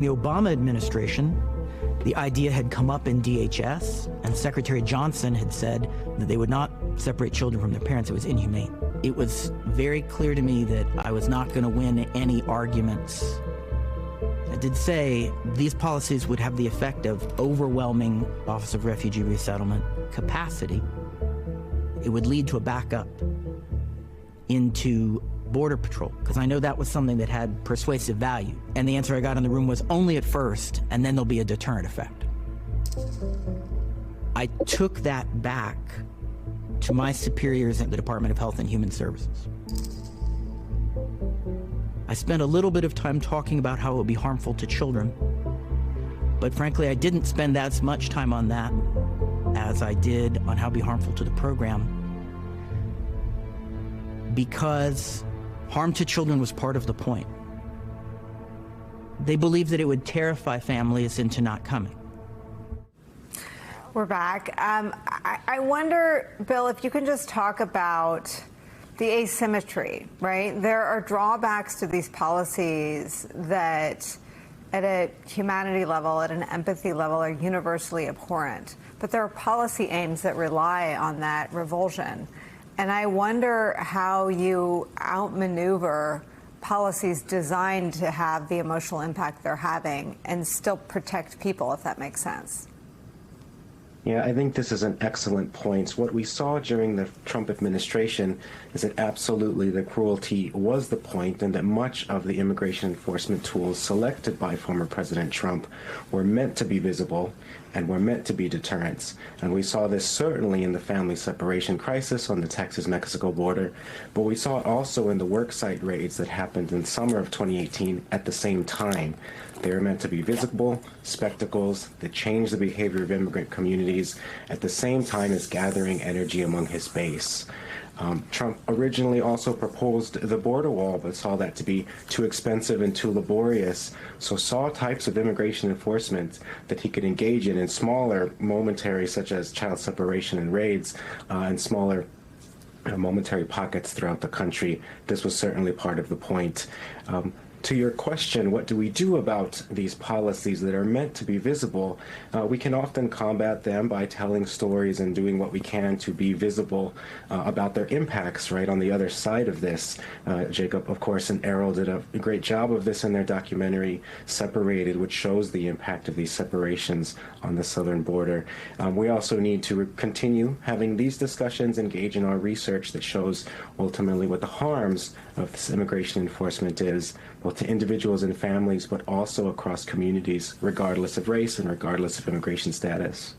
The Obama administration, the idea had come up in DHS, and Secretary Johnson had said that they would not separate children from their parents. It was inhumane. It was very clear to me that I was not going to win any arguments. I did say these policies would have the effect of overwhelming Office of Refugee Resettlement capacity. It would lead to a backup into Border Patrol, because I know that was something that had persuasive value. And the answer I got in the room was only at first, and then there'll be a deterrent effect. I took that back to my superiors at the Department of Health and Human Services. I spent a little bit of time talking about how it would be harmful to children, but frankly, I didn't spend as much time on that as I did on how it would be harmful to the program, because harm to children was part of the point. They believed that it would terrify families into not coming. We're back. I wonder, Bill, if you can just talk about the asymmetry, right? There are drawbacks to these policies that at a humanity level, at an empathy level, are universally abhorrent. But there are policy aims that rely on that revulsion. And I wonder how you outmaneuver policies designed to have the emotional impact they're having and still protect people, if that makes sense. Yeah, I think this is an excellent point. What we saw during the Trump administration is that absolutely the cruelty was the point, and that much of the immigration enforcement tools selected by former President Trump were meant to be visible and were meant to be deterrents. And we saw this certainly in the family separation crisis on the Texas-Mexico border, but we saw it also in the worksite raids that happened in summer of 2018 at the same time. They were meant to be visible spectacles that change the behavior of immigrant communities at the same time as gathering energy among his base. Trump originally also proposed the border wall, but saw that to be too expensive and too laborious, so saw types of immigration enforcement that he could engage in smaller, momentary, such as child separation and raids, and smaller momentary pockets throughout the country. This was certainly part of the point. To your question, what do we do about these policies that are meant to be visible? We can often combat them by telling stories and doing what we can to be visible about their impacts, right, on the other side of this. Jacob, of course, and Errol did a great job of this in their documentary, Separated, which shows the impact of these separations on the southern border. We also need to continue having these discussions, engage in our research that shows ultimately what the harms of this immigration enforcement is, both to individuals and families, but also across communities, regardless of race and regardless of immigration status.